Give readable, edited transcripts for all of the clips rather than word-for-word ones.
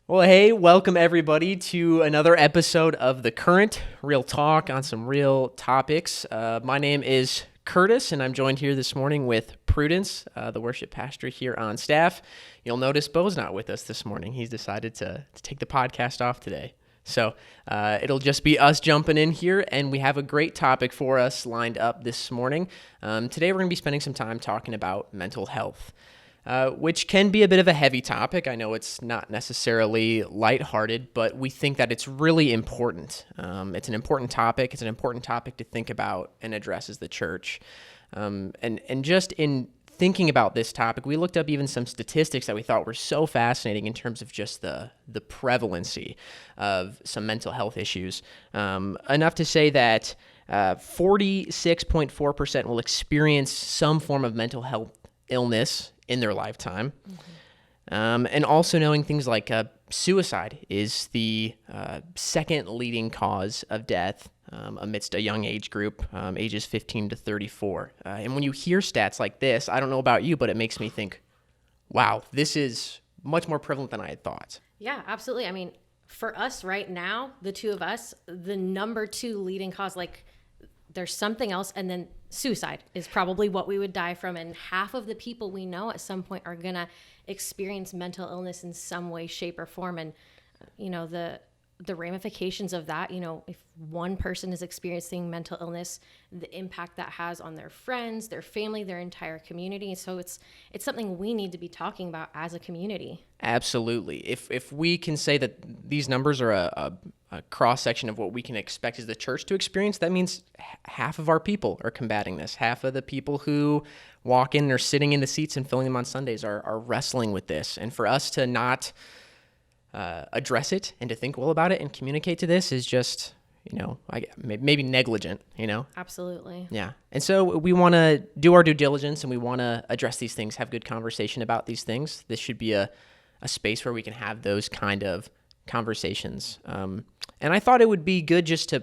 Well, hey, welcome everybody to another episode of The Current, real talk on some real topics. My name is Curtis, and I'm joined here this morning with Prudence, the worship pastor here on staff. You'll notice Beau's not with us this morning. He's decided to take the podcast off today. So it'll just be us jumping in here, and we have a great topic for us lined up this morning. Today we're going to be spending some time talking about mental health. Which can be a bit of a heavy topic. I know it's not necessarily lighthearted, but we think that it's really important. It's an important topic. It's an important topic to think about and address as the church. And just in thinking about this topic, we looked up even some statistics that we thought were so fascinating in terms of just the prevalency of some mental health issues. Enough to say that 46.4% will experience some form of mental health illness in their lifetime. And also knowing things like suicide is the second leading cause of death amidst a young age group, ages 15 to 34. And when you hear stats like this, I don't know about you, but it makes me think, wow, this is much more prevalent than I had thought. Yeah, absolutely. I mean, for us right now, the two of us, the number two leading cause, like there's something else, and then suicide is probably what we would die from. And half of the people we know at some point are going to experience mental illness in some way, shape, or form. And, you know, the ramifications of that, you know, if one person is experiencing mental illness, the impact that has on their friends, their family, their entire community. So it's something we need to be talking about as a community. Absolutely. If we can say that these numbers are a cross-section of what we can expect as the church to experience, that means half of our people are combating this. Half of the people who walk in or sitting in the seats and filling them on Sundays are wrestling with this. And for us to not address it and to think well about it and communicate to this is just, you know, maybe negligent, you know? Absolutely. Yeah. And so we want to do our due diligence and we want to address these things, have good conversation about these things. This should be a space where we can have those kind of conversations. And I thought it would be good just to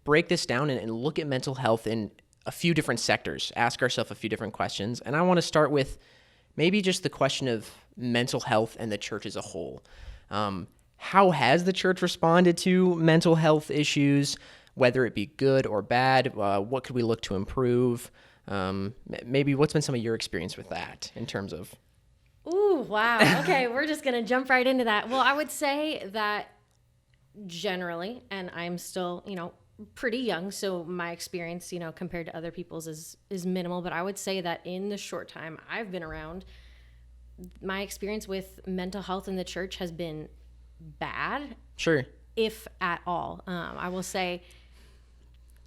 break this down and look at mental health in a few different sectors, ask ourselves a few different questions. And I want to start with maybe just the question of mental health and the church as a whole. How has the church responded to mental health issues, whether it be good or bad? What could we look to improve? Maybe what's been some of your experience with that in terms of... Ooh, wow. Okay, we're just going to jump right into that. Well, I would say that generally, and I'm still, you know, pretty young, so my experience, you know, compared to other people's is minimal, but I would say that in the short time I've been around, my experience with mental health in the church has been bad. Sure. If at all. I will say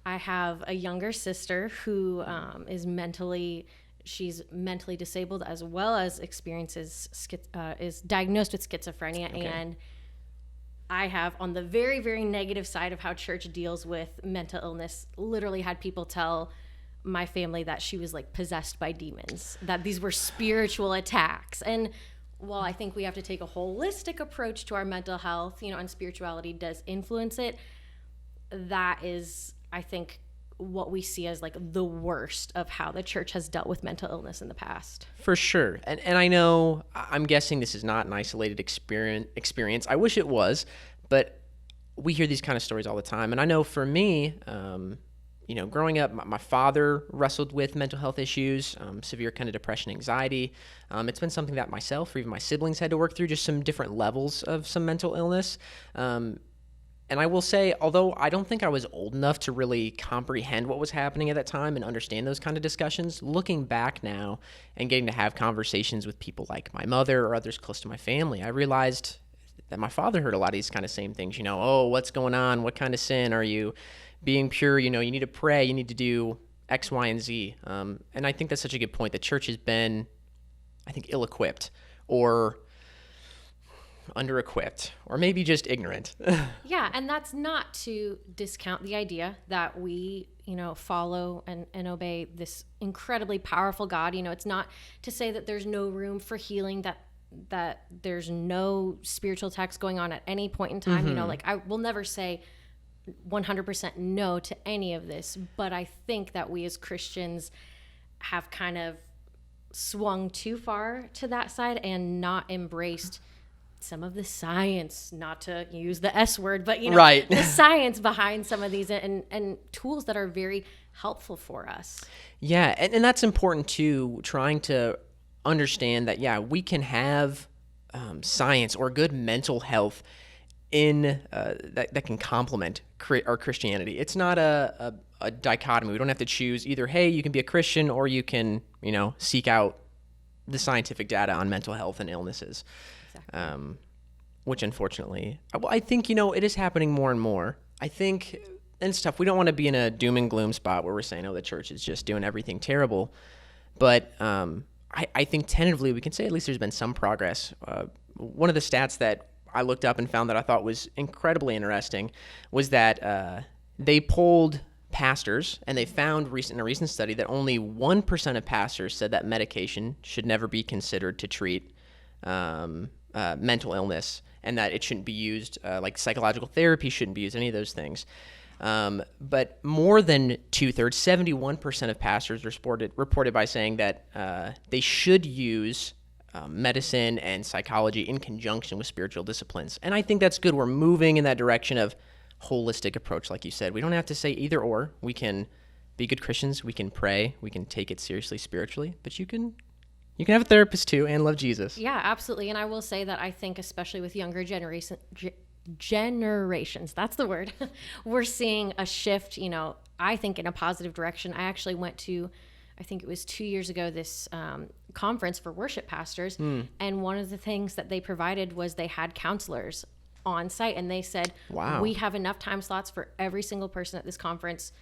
I have a younger sister who is mentally disabled, as well as is diagnosed with schizophrenia. Okay. And I have, on the very, very negative side of how church deals with mental illness, literally had people tell my family that she was like possessed by demons, that these were spiritual attacks. And while I think we have to take a holistic approach to our mental health, you know, and spirituality does influence it, that is, I think, what we see as like the worst of how the church has dealt with mental illness in the past. For sure. And I know, I'm guessing this is not an isolated experience. I wish it was, but we hear these kind of stories all the time. And I know for me, you know, growing up, my father wrestled with mental health issues, severe kind of depression, anxiety. It's been something that myself or even my siblings had to work through, just some different levels of some mental illness. And I will say, although I don't think I was old enough to really comprehend what was happening at that time and understand those kind of discussions, looking back now and getting to have conversations with people like my mother or others close to my family, I realized that my father heard a lot of these kind of same things. You know, oh, what's going on? What kind of sin are you being pure? You know, you need to pray. You need to do X, Y, and Z. And I think that's such a good point. The church has been, I think, ill-equipped or under-equipped, or maybe just ignorant. Yeah, and that's not to discount the idea that we, you know, follow and obey this incredibly powerful God. You know, it's not to say that there's no room for healing, that there's no spiritual attacks going on at any point in time. Mm-hmm. You know, like I will never say 100% no to any of this, but I think that we as Christians have kind of swung too far to that side and not embraced some of the science, not to use the S word, but Right. the science behind some of these and tools that are very helpful for us. Yeah, and that's important too, trying to understand that, yeah, we can have science or good mental health in that can complement our Christianity. It's not a dichotomy. We don't have to choose either, hey, you can be a Christian or you can, seek out the scientific data on mental health and illnesses. Exactly. Which unfortunately, I think, it is happening more and more. I think, and it's tough. We don't want to be in a doom and gloom spot where we're saying, oh, the church is just doing everything terrible. But I think tentatively we can say at least there's been some progress. One of the stats that I looked up and found that I thought was incredibly interesting was that they polled pastors, and they found in a recent study that only 1% of pastors said that medication should never be considered to treat mental illness, and that it shouldn't be used, like psychological therapy shouldn't be used, any of those things. But more than 2/3, 71% of pastors reported by saying that they should use medicine and psychology in conjunction with spiritual disciplines. And I think that's good. We're moving in that direction of holistic approach, like you said. We don't have to say either or. We can be good Christians. We can pray. We can take it seriously spiritually. But you can have a therapist too and love Jesus. Yeah, absolutely. And I will say that I think, especially with younger generations, that's the word, we're seeing a shift, I think in a positive direction. I actually went to, I think it was 2 years ago, this conference for worship pastors. And one of the things that they provided was they had counselors on site, and they said, wow, we have enough time slots for every single person at this conference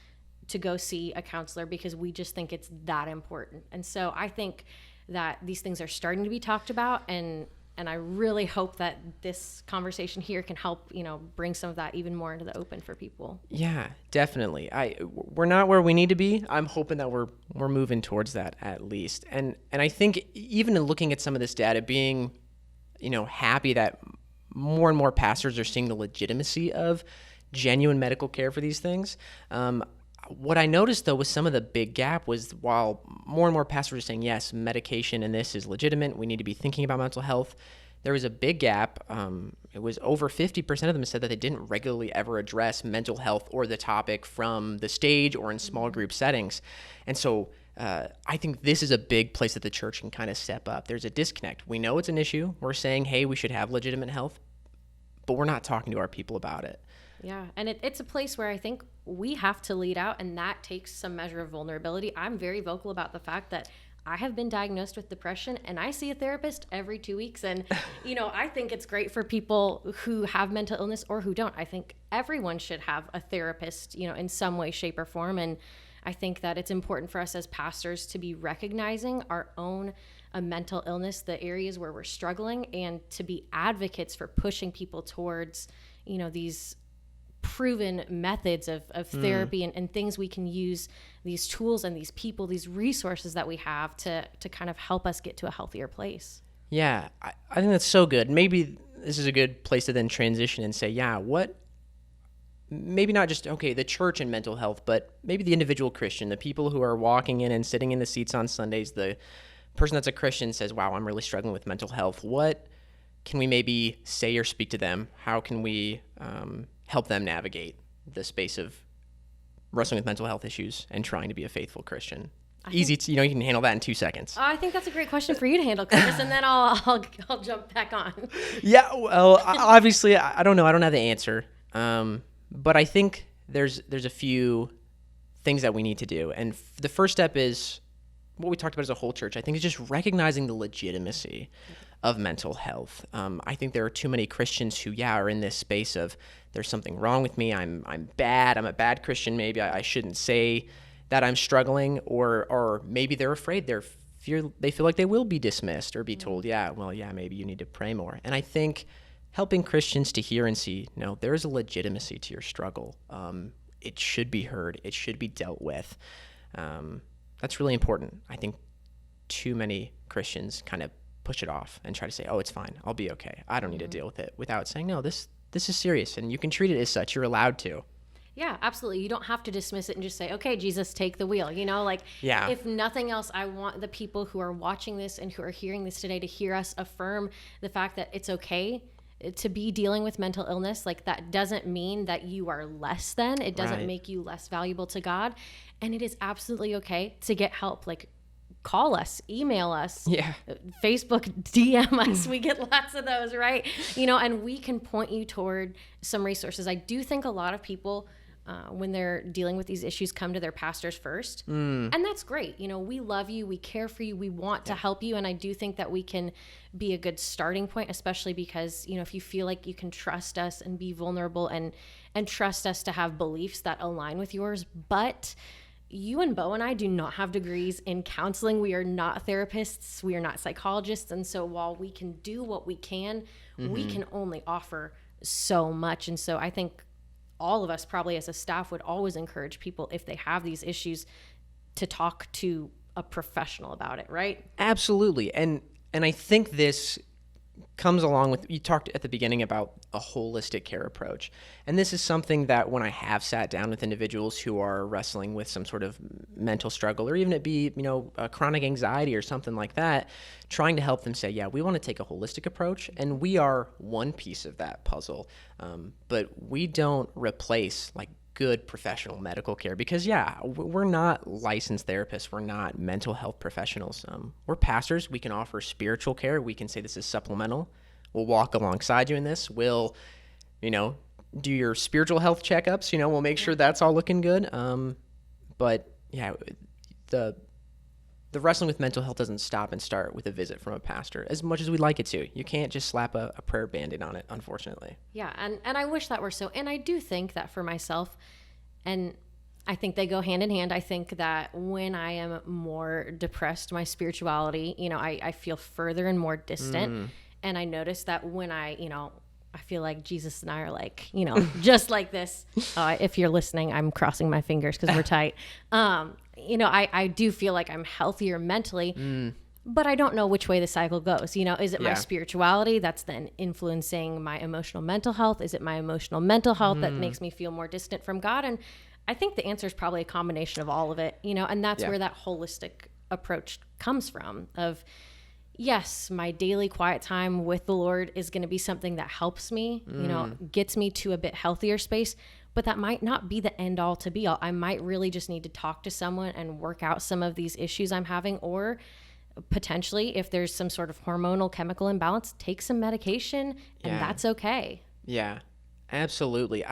to go see a counselor because we just think it's that important. And so I think that these things are starting to be talked about, and I really hope that this conversation here can help, bring some of that even more into the open for people. Yeah, definitely. We're not where we need to be. I'm hoping that we're moving towards that at least. And I think even in looking at some of this data, being, happy that more and more pastors are seeing the legitimacy of genuine medical care for these things. What I noticed, though, with some of the big gap was while more and more pastors were saying, yes, medication and this is legitimate, we need to be thinking about mental health, there was a big gap. It was over 50% of them said that they didn't regularly ever address mental health or the topic from the stage or in small group settings. And so I think this is a big place that the church can kind of step up. There's a disconnect. We know it's an issue. We're saying, hey, we should have legitimate health, but we're not talking to our people about it. Yeah, and it's a place where I think we have to lead out, and that takes some measure of vulnerability. I'm very vocal about the fact that I have been diagnosed with depression, and I see a therapist every 2 weeks. And, I think it's great for people who have mental illness or who don't. I think everyone should have a therapist, in some way, shape, or form. And I think that it's important for us as pastors to be recognizing our own mental illness, the areas where we're struggling, and to be advocates for pushing people towards, these proven methods of therapy and things we can use, these tools and these people, these resources that we have to kind of help us get to a healthier place. Yeah, I think that's so good. Maybe this is a good place to then transition and say, yeah, maybe not just, okay, the church and mental health, but maybe the individual Christian, the people who are walking in and sitting in the seats on Sundays, the person that's a Christian says, wow, I'm really struggling with mental health. What can we maybe say or speak to them? How can we help them navigate the space of wrestling with mental health issues and trying to be a faithful Christian? Easy, you can handle that in 2 seconds. I think that's a great question for you to handle, Curtis, and then I'll jump back on. Yeah, well, obviously, I don't know. I don't have the answer, but I think there's a few things that we need to do, and the first step is what we talked about as a whole church. I think is just recognizing the legitimacy of mental health. I think there are too many Christians who, are in this space of there's something wrong with me. I'm bad. I'm a bad Christian. Maybe I shouldn't say that I'm struggling, or maybe they're afraid. They feel like they will be dismissed or be told, maybe you need to pray more. And I think helping Christians to hear and see, no, there's a legitimacy to your struggle. It should be heard. It should be dealt with. That's really important. I think too many Christians kind of push it off and try to say, oh, it's fine. I'll be okay. I don't need to deal with it, without saying, no, this is serious and you can treat it as such. You're allowed to. Yeah, absolutely. You don't have to dismiss it and just say, okay, Jesus, take the wheel. If nothing else, I want the people who are watching this and who are hearing this today to hear us affirm the fact that it's okay to be dealing with mental illness, like that doesn't mean that you are less than. It doesn't Right. make you less valuable to God. And it is absolutely okay to get help. Like, call us, email us, Yeah. Facebook DM us. We get lots of those, right? And we can point you toward some resources. I do think a lot of people, when they're dealing with these issues, come to their pastors first. And that's great. We love you. We care for you. We want to help you. And I do think that we can be a good starting point, especially because, if you feel like you can trust us and be vulnerable and trust us to have beliefs that align with yours. But you and Beau and I do not have degrees in counseling. We are not therapists. We are not psychologists. And so while we can do what we can, we can only offer so much. And so I think all of us probably as a staff would always encourage people, if they have these issues, to talk to a professional about it, right? Absolutely. And I think this comes along with, you talked at the beginning about a holistic care approach. And this is something that when I have sat down with individuals who are wrestling with some sort of mental struggle, or even it be, a chronic anxiety or something like that, trying to help them say, yeah, we want to take a holistic approach. And we are one piece of that puzzle. But we don't replace like good professional medical care, because we're not licensed therapists. We're not mental health professionals. We're pastors. We can offer spiritual care. We can say this is supplemental. We'll walk alongside you in this. We'll, do your spiritual health checkups. We'll make sure that's all looking good. But yeah, the wrestling with mental health doesn't stop and start with a visit from a pastor, as much as we'd like it to. You can't just slap a prayer band-aid on it, unfortunately. Yeah, and I wish that were so. And I do think that for myself, and I think they go hand in hand. I think that when I am more depressed, my spirituality, I feel further and more distant. And I notice that when I feel like Jesus and I are like, just like this. If you're listening, I'm crossing my fingers because we're tight. I do feel like I'm healthier mentally, but I don't know which way the cycle goes. Is it my spirituality that's then influencing my emotional mental health? Is it my emotional mental health that makes me feel more distant from God? And I think the answer is probably a combination of all of it, and that's where that holistic approach comes from of, yes, my daily quiet time with the Lord is going to be something that helps me, gets me to a bit healthier space, but that might not be the end all to be all. I might really just need to talk to someone and work out some of these issues I'm having, or potentially if there's some sort of hormonal chemical imbalance, take some medication, and that's okay. Yeah, absolutely.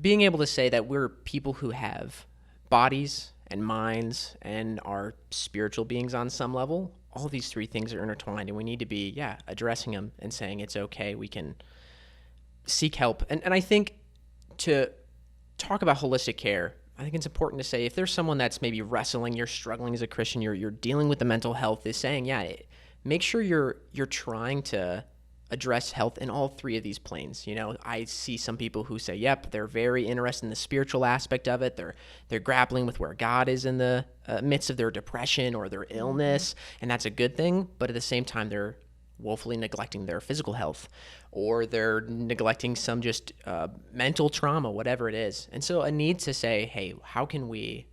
Being able to say that we're people who have bodies and minds and are spiritual beings on some level, all these three things are intertwined, and we need to be, addressing them and saying it's okay. We can seek help. And I think to talk about holistic care, I think it's important to say, if there's someone that's maybe wrestling, you're struggling as a Christian, you're dealing with the mental health, is saying, make sure you're trying to address health in all three of these planes. I see some people who say, yep, they're very interested in the spiritual aspect of it. They're grappling with where God is in the midst of their depression or their illness, and that's a good thing. But at the same time, they're woefully neglecting their physical health, or they're neglecting some just mental trauma, whatever it is. And so a need to say, hey, how can we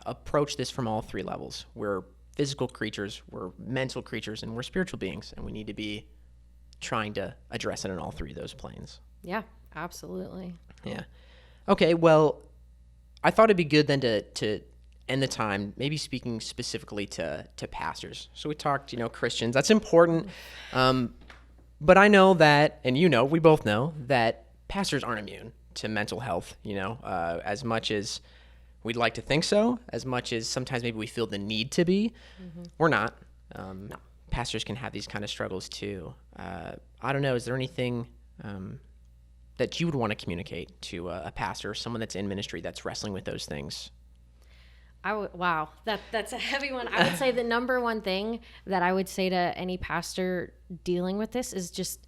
approach this from all three levels? We're physical creatures, we're mental creatures, and we're spiritual beings, and we need to be trying to address it in all three of those planes. Yeah, absolutely. Yeah. Okay, well, I thought it'd be good then to end the time maybe speaking specifically to pastors. So we talked, Christians. That's important. But I know that, and we both know that pastors aren't immune to mental health, as much as we'd like to think so, as much as sometimes maybe we feel the need to be. We're not. No. Pastors can have these kind of struggles too. I don't know. Is there anything that you would want to communicate to a pastor, someone that's in ministry that's wrestling with those things? Wow, that's a heavy one. I would say the number one thing that I would say to any pastor dealing with this is just,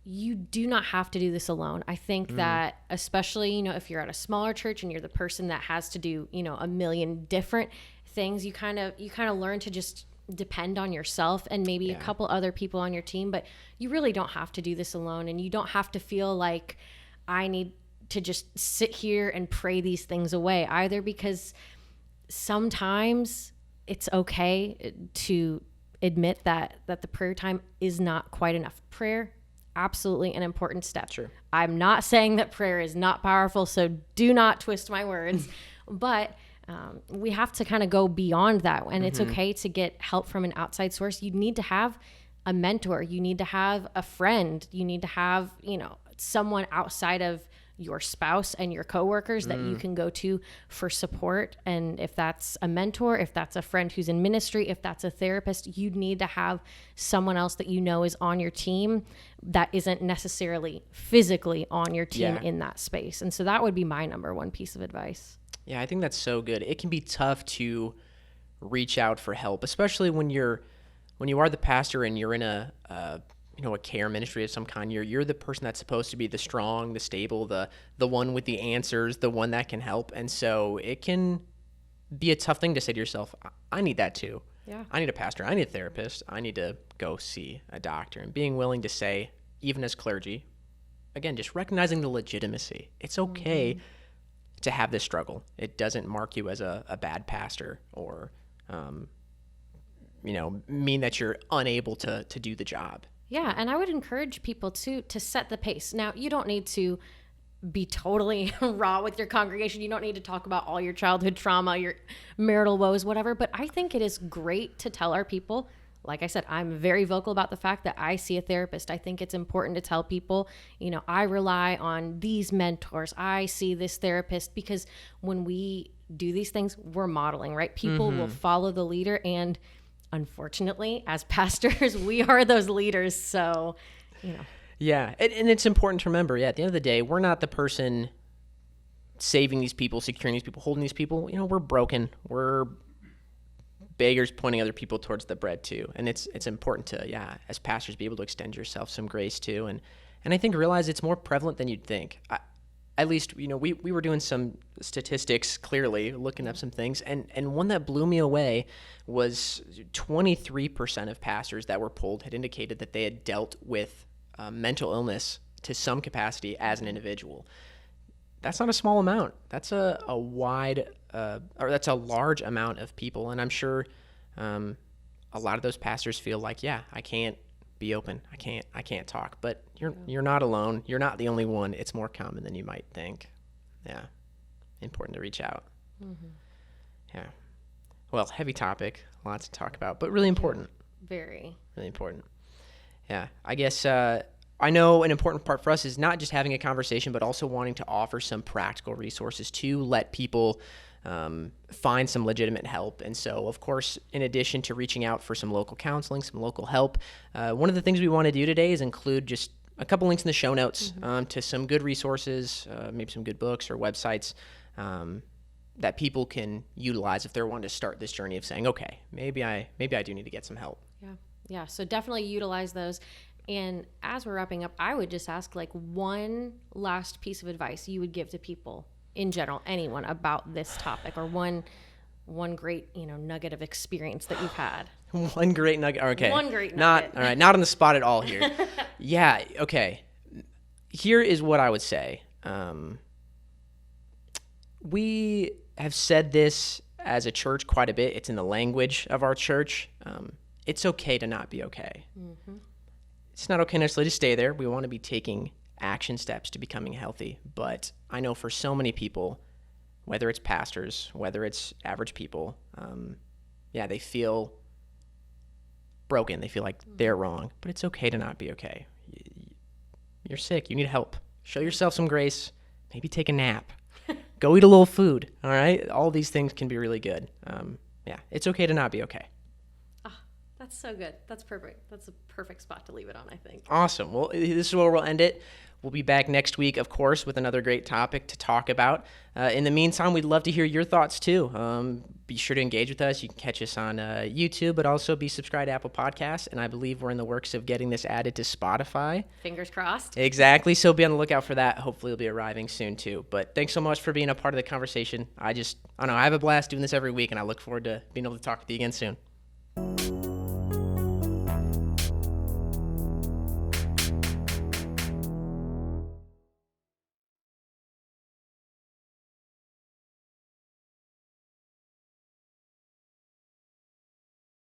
you do not have to do this alone. I think that especially, if you're at a smaller church and you're the person that has to do, a million different things, you kind of learn to just depend on yourself and maybe a couple other people on your team, but you really don't have to do this alone. And you don't have to feel like I need to just sit here and pray these things away either, because sometimes it's okay to admit that the prayer time is not quite enough. Prayer absolutely an important step. Sure. I'm not saying that prayer is not powerful, so do not twist my words. But we have to kind of go beyond that. And it's okay to get help from an outside source. You need to have a mentor. You need to have a friend. You need to have, someone outside of your spouse and your coworkers that you can go to for support. And if that's a mentor, if that's a friend who's in ministry, if that's a therapist, you need to have someone else that is on your team that isn't necessarily physically on your team in that space. And so that would be my number one piece of advice. Yeah, I think that's so good. It can be tough to reach out for help, especially when you are the pastor and you're in a care ministry of some kind. You're the person that's supposed to be the strong, the stable, the one with the answers, the one that can help. And so it can be a tough thing to say to yourself, I need that too. Yeah. I need a pastor. I need a therapist. I need to go see a doctor. And being willing to say, even as clergy, again, just recognizing the legitimacy. It's okay to have this struggle. It doesn't mark you as a bad pastor or, mean that you're unable to do the job. Yeah, and I would encourage people to set the pace. Now, you don't need to be totally raw with your congregation. You don't need to talk about all your childhood trauma, your marital woes, whatever. But I think it is great to tell our people, like I said, I'm very vocal about the fact that I see a therapist. I think it's important to tell people, I rely on these mentors. I see this therapist, because when we do these things, we're modeling, right? People will follow the leader, and unfortunately, as pastors, we are those leaders. So, Yeah, and it's important to remember, at the end of the day, we're not the person saving these people, securing these people, holding these people. We're broken. We're beggars pointing other people towards the bread too. And it's important to, as pastors, be able to extend yourself some grace too. And I think realize it's more prevalent than you'd think. At least, we were doing some statistics, clearly, looking up some things. And one that blew me away was 23% of pastors that were polled had indicated that they had dealt with mental illness to some capacity as an individual. That's not a small amount. That's a large amount of people. And I'm sure a lot of those pastors feel like, I can't be open. I can't talk. But you're not alone. You're not the only one. It's more common than you might think. Yeah. Important to reach out. Yeah. Well, heavy topic, lots to talk about, but really important. Very. Really important. Yeah. I guess I know an important part for us is not just having a conversation, but also wanting to offer some practical resources to let people find some legitimate help. And so, of course, in addition to reaching out for some local counseling, some local help, one of the things we want to do today is include just a couple links in the show notes to some good resources, maybe some good books or websites that people can utilize if they're wanting to start this journey of saying, okay, maybe I do need to get some help. Yeah. So definitely utilize those. And as we're wrapping up, I would just ask one last piece of advice you would give to people in general, anyone, about this topic, or one great, nugget of experience that you've had. One great nugget. Okay. One great nugget. All right. Not on the spot at all here. Yeah. Okay. Here is what I would say. We have said this as a church quite a bit. It's in the language of our church. It's okay to not be okay. It's not okay necessarily to stay there. We want to be taking action steps to becoming healthy. But I know for so many people, whether it's pastors, whether it's average people, they feel broken. They feel like they're wrong. But it's okay to not be okay. You're sick. You need help. Show yourself some grace. Maybe take a nap. Go eat a little food. All right? All these things can be really good. It's okay to not be okay. That's so good. That's perfect. That's a perfect spot to leave it on, I think. Awesome. Well, this is where we'll end it. We'll be back next week, of course, with another great topic to talk about. In the meantime, we'd love to hear your thoughts, too. Be sure to engage with us. You can catch us on YouTube, but also be subscribed to Apple Podcasts. And I believe we're in the works of getting this added to Spotify. Fingers crossed. Exactly. So be on the lookout for that. Hopefully it'll be arriving soon, too. But thanks so much for being a part of the conversation. I have a blast doing this every week, and I look forward to being able to talk with you again soon.